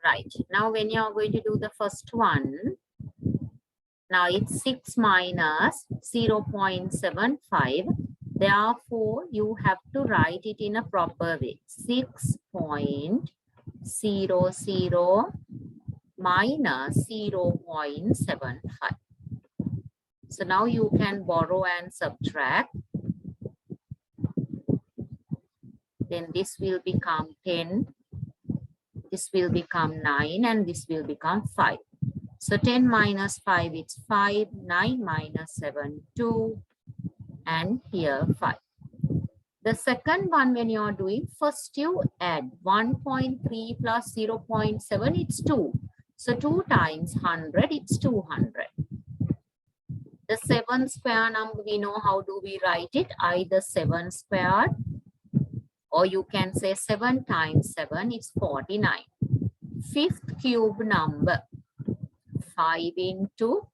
Right. Now when you are going to do the first one, now it's 6 minus 0.75. Therefore, you have to write it in a proper way. 6.00 minus 0.75. So now you can borrow and subtract. Then this will become 10. This will become 9 and this will become 5. So 10 minus 5, it's 5. 9 minus 7, 2. And here 5. The second one, when you are doing, first you add 1.3 plus 0.7, it's 2. So 2 times 100, it's 200. The 7 square number, we know how do we write it, either 7 squared, or you can say 7 times 7, it's 49. Fifth cube number, 5 into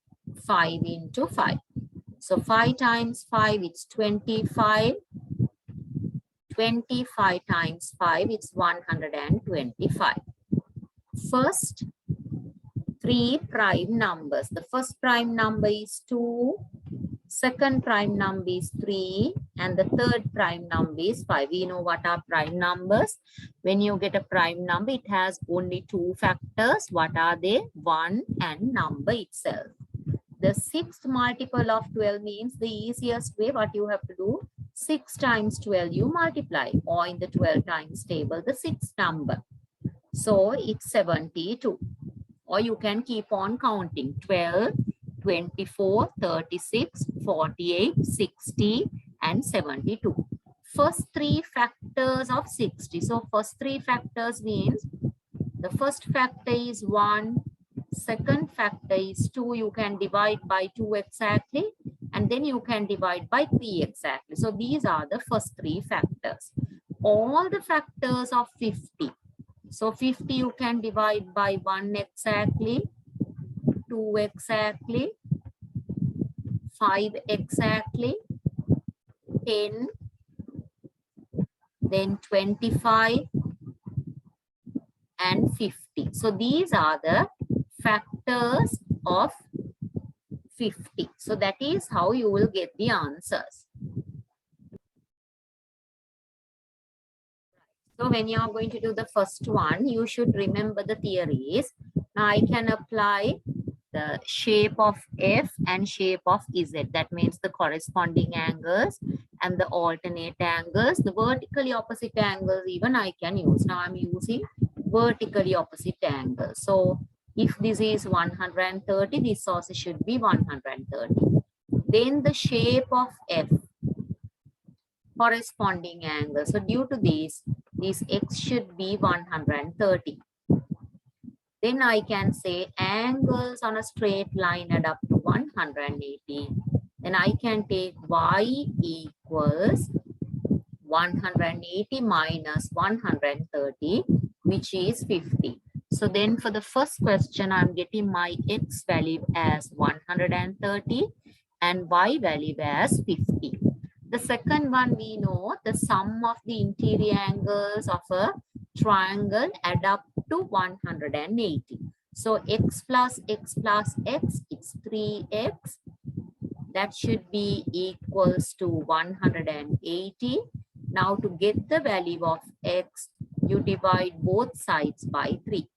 5 into 5. So 5 times 5, it's 25. 25 times 5, it's 125. First 3 prime numbers. The first prime number is 2. Second prime number is 3. And the third prime number is 5. We know what are prime numbers. When you get a prime number, it has only 2 factors. What are they? 1 and number itself. The sixth multiple of 12 means the easiest way, what you have to do, 6 times 12 you multiply, or in the 12 times table, the sixth number. So it's 72. Or you can keep on counting 12, 24, 36, 48, 60, and 72. First 3 factors of 60. So first 3 factors means the first factor is 1, second factor is 2. You can divide by 2 exactly, and then you can divide by 3 exactly. So these are the first 3 factors. All the factors of 50. So 50 you can divide by 1 exactly, 2 exactly, 5 exactly, 10, then 25, and 50. So these are the factors of 50. So that is how you will get the answers. So when you are going to do the first one, you should remember the theories. Now I can apply the shape of F and shape of Z. That means the corresponding angles and the alternate angles. The vertically opposite angles even I can use. Now I'm using vertically opposite angles. So if this is 130, this also should be 130. Then the shape of F, corresponding angle. So due to this X should be 130. Then I can say angles on a straight line add up to 180. Then I can take Y equals 180 minus 130, which is 50. So then for the first question, I'm getting my X value as 130 and Y value as 50. The second one, we know the sum of the interior angles of a triangle add up to 180. So X plus X plus X, it's 3X. That should be equals to 180. Now to get the value of X, you divide both sides by 3.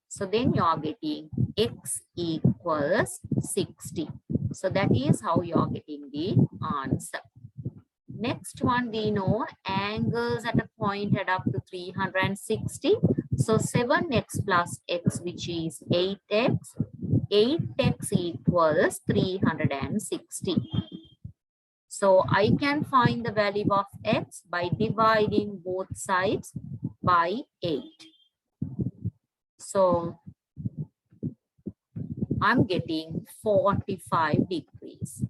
So then you are getting X equals 60. So that is how you are getting the answer. Next one, we know angles at a point add up to 360. So 7x plus x, which is 8x. 8x equals 360. So I can find the value of x by dividing both sides by 8. So I'm getting 45 degrees.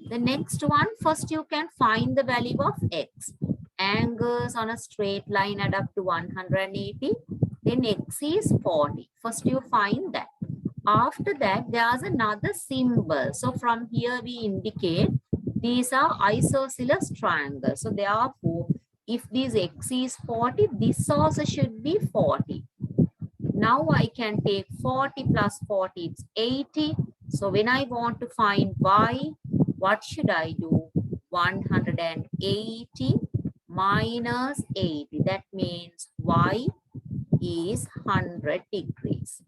The next one, first you can find the value of x. Angles on a straight line add up to 180. Then x is 40. First you find that. After that, there's another symbol. So from here we indicate these are isosceles triangles. So therefore, if this x is 40, this also should be 40. Now I can take 40 plus 40, it's 80. So when I want to find y, what should I do? 180 minus 80. That means y is 100 degrees.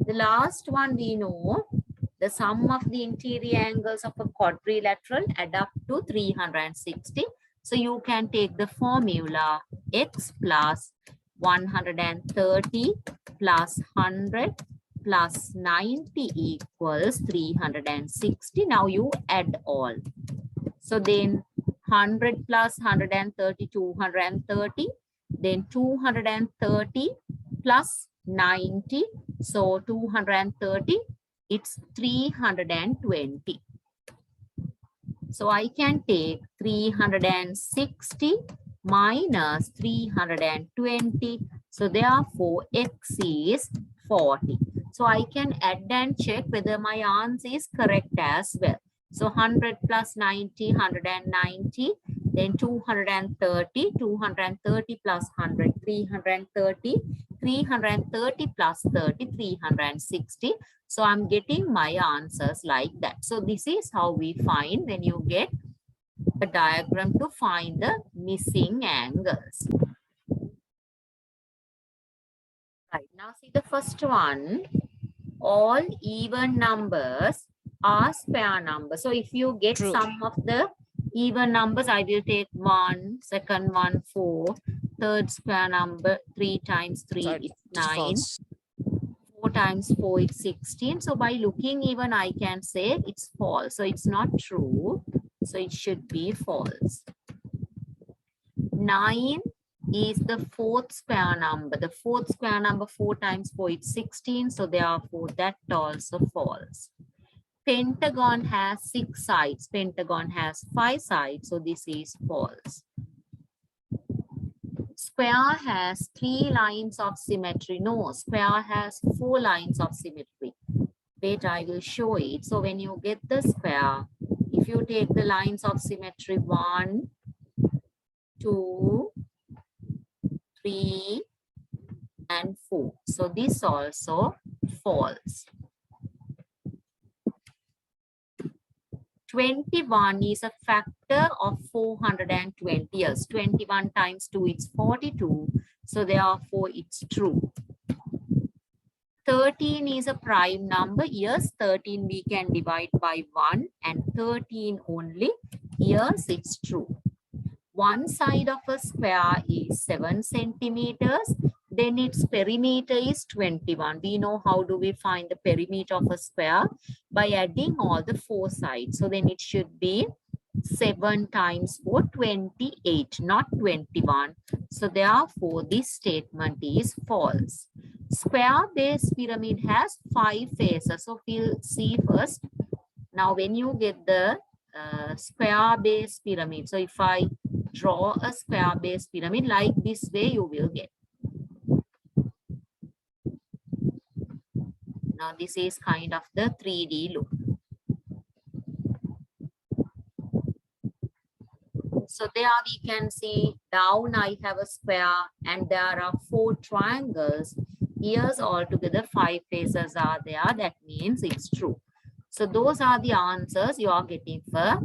The last one we know, the sum of the interior angles of a quadrilateral add up to 360. So you can take the formula x plus 130 plus 100 plus 90 equals 360. Now you add all. So then 100 plus 130, 230. Then 230 plus 90. So 230, it's 320. So I can take 360 minus 320. So therefore, x is 40. So I can add and check whether my answer is correct as well. So 100 plus 90, 190. Then 230, 230 plus 100, 330. 330 plus 30, 360. So I'm getting my answers like that. So this is how we find when you get a diagram to find the missing angles. Right, now see the first one. All even numbers are square numbers. So if you get some of the even numbers, I will take 1, second one 4, third square number 3 times 3 is 9. 4 times 4 is 16. So by looking even, I can say it's false. So it's not true. So it should be false. 9 is the fourth square number. The fourth square number 4 times 4 is 16. So therefore that also false. Pentagon has 6 sides. Pentagon has 5 sides. So this is false. Square has 3 lines of symmetry. No, square has 4 lines of symmetry. Wait, I will show it. So when you get the square, if you take the lines of symmetry 1, 2, 3, and 4. So this also false. 21 is a factor of 420. Yes, 21 times 2 is 42. So therefore it's true. 13 is a prime number. Yes, 13 we can divide by 1 and 13 only. Yes, it's true. One side of a square is 7 centimeters. Then its perimeter is 21. We know how do we find the perimeter of a square? By adding all the 4 sides. So then it should be 7 times 4, 28, not 21. So therefore, this statement is false. Square base pyramid has 5 faces. So we'll see first. Now, when you get the square base pyramid, so if I draw a square base pyramid like this way, you will get. Now, this is kind of the 3D look. So there we can see down I have a square and there are 4 triangles. Here's altogether 5 faces are there. That means it's true. So those are the answers you are getting for